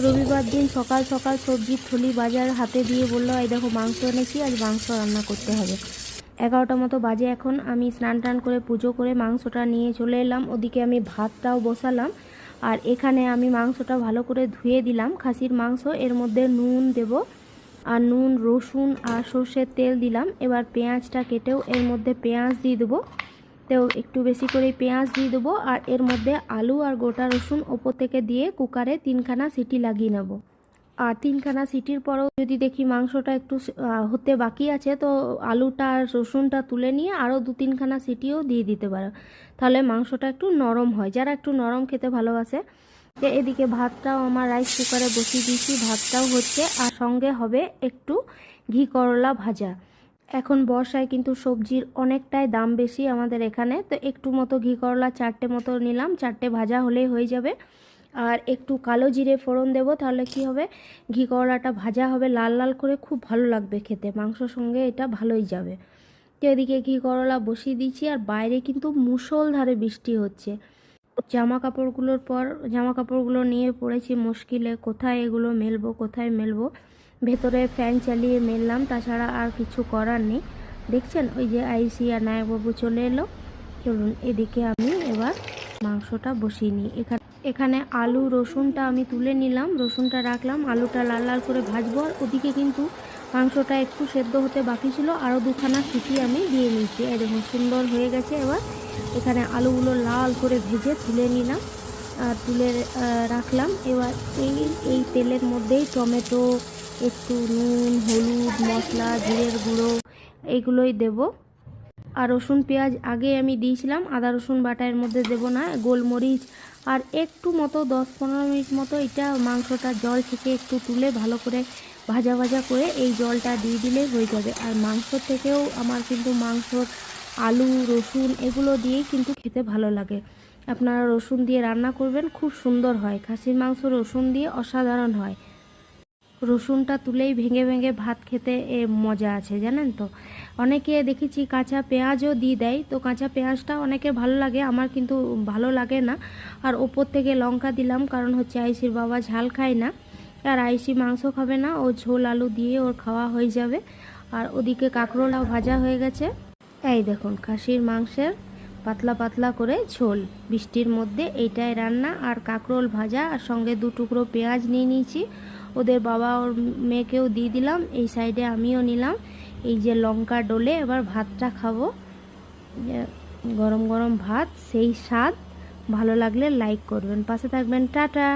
রবিবার দিন সকাল সকাল সবজির থলি বাজার হাতে দিয়ে বললো, এই দেখো মাংস এনেছি, আজ মাংস রান্না করতে হবে। 11টা মতো বাজে এখন। আমি স্নান টান করে পুজো করে মাংসটা নিয়ে চলে এলাম। ওদিকে আমি ভাতটাও বসালাম, আর এখানে আমি মাংসটা ভালো করে ধুয়ে দিলাম। খাসির মাংস, এর মধ্যে নুন দেব, আর নুন, রসুন আর সর্ষের তেল দিলাম। এবার পেঁয়াজটা কেটেও এর মধ্যে পেঁয়াজ দিয়ে দেবো, তো একটু বেশি করে পেঁয়াজ দিয়ে দেবো, আর এর মধ্যে আলু আর গোটা রসুন ওপর থেকে দিয়ে কুকারে 3খানা সিটি লাগিয়ে নেব। আর 3খানা সিটির পরেও যদি দেখি মাংসটা একটু হতে বাকি আছে, তো আলুটা আর রসুনটা তুলে নিয়ে আরও 2-3খানা সিটিও দিয়ে দিতে পারো, তাহলে মাংসটা একটু নরম হয়, যারা একটু নরম খেতে ভালোবাসে। তো এদিকে ভাতটাও আমার রাইস কুকারে বসিয়ে দিয়েছি, ভাতটাও হচ্ছে, আর সঙ্গে হবে একটু ঘি করলা ভাজা। এখন বর্ষায় কিন্তু সবজির অনেকটাই দাম বেশি আমাদের এখানে, তো একটু মতো ঘি করলা 4টে মতো নিলাম, 4টে ভাজা হলেই হয়ে যাবে। আর একটু কালো জিরে ফোড়ন দেবো, তাহলে কি হবে, ঘি করলাটা ভাজা হবে লাল লাল করে, খুব ভালো লাগবে খেতে, মাংসর সঙ্গে এটা ভালোই যাবে। তো এদিকে ঘি করলা বসিয়ে দিয়েছি, আর বাইরে কিন্তু মুষলধারে বৃষ্টি হচ্ছে। জামা কাপড়গুলো নিয়ে পড়েছি মুশকিলে, কোথায় এগুলো মেলবো, কোথায় মেলবো। ভেতরে ফ্যান চালিয়ে মেললাম, তাছাড়া আর কিছু করার নেই। দেখছেন ওই যে আইসি আর নায়কবাবু চলে এলো। চলুন এদিকে আমি এবার মাংসটা বসিয়ে নিই। এখানে আলু রসুনটা আমি তুলে নিলাম, রসুনটা রাখলাম, আলুটা লাল লাল করে ভাজবো। আর ওদিকে কিন্তু মাংসটা একটু সেদ্ধ হতে বাকি ছিল, আরও 2খানা সিটি আমি দিয়ে নিয়েছি। এই দেখুন সুন্দর হয়ে গেছে। এবার এখানে আলুগুলো লাল করে ভেজে তুলে নিলাম, আর তুলে রাখলাম। এবার এই তেলের মধ্যেই টমেটো, একটু নুন, হলুদ, মশলা, জিরের গুঁড়ো এইগুলোই দেব। আর রসুন পেঁয়াজ আগে আমি দিয়েছিলাম, আদা রসুন বাটা এর মধ্যে দেব না, গোলমরিচ, আর একটু মতো 10-15 মিনিট মতো এটা মাংসটা জল থেকে একটু তুলে ভালো করে ভাজা ভাজা করে এই জলটা দিয়ে দিলেই হয়ে যাবে। আর মাংস থেকেও আমার কিন্তু মাংসর আলু রসুন এগুলো দিয়েই কিন্তু খেতে ভালো লাগে। আপনারা রসুন দিয়ে রান্না করবেন, খুব সুন্দর হয়। খাসির মাংস রসুন দিয়ে অসাধারণ হয়। রসুনটা তুলেই ভেঙে ভেঙে ভাত খেতে মজা আছে, জানেন তো। অনেকে দেখেছি কাঁচা পেঁয়াজও দিয়ে দেয়, তো কাঁচা পেঁয়াজটা অনেকের ভালো লাগে, আমার কিন্তু ভালো লাগে না। আর ওপর থেকে লঙ্কা দিলাম, কারণ হচ্ছে আইসির বাবা ঝাল খায় না, আর আইসি মাংস খাবে না, ও ঝোল আলু দিয়ে ওর খাওয়া হয়ে যাবে। আর ওদিকে কাঁকরোলাও ভাজা হয়ে গেছে। এই দেখুন খাসির মাংসের পাতলা পাতলা করে ঝোল, বৃষ্টির মধ্যে এইটাই রান্না। আর কাঁকরোল ভাজা, আর সঙ্গে 2 টুকরো পেঁয়াজ নিয়ে নিয়েছি, ওদের বাবা ওর মেয়েকেও দিয়ে দিলাম, এই সাইডে আমিও নিলাম। এই যে লঙ্কা ডলে এবার ভাতটা খাবো, গরম গরম ভাত, সেই স্বাদ। ভালো লাগলে লাইক করবেন, পাশে থাকবেন, টাটা।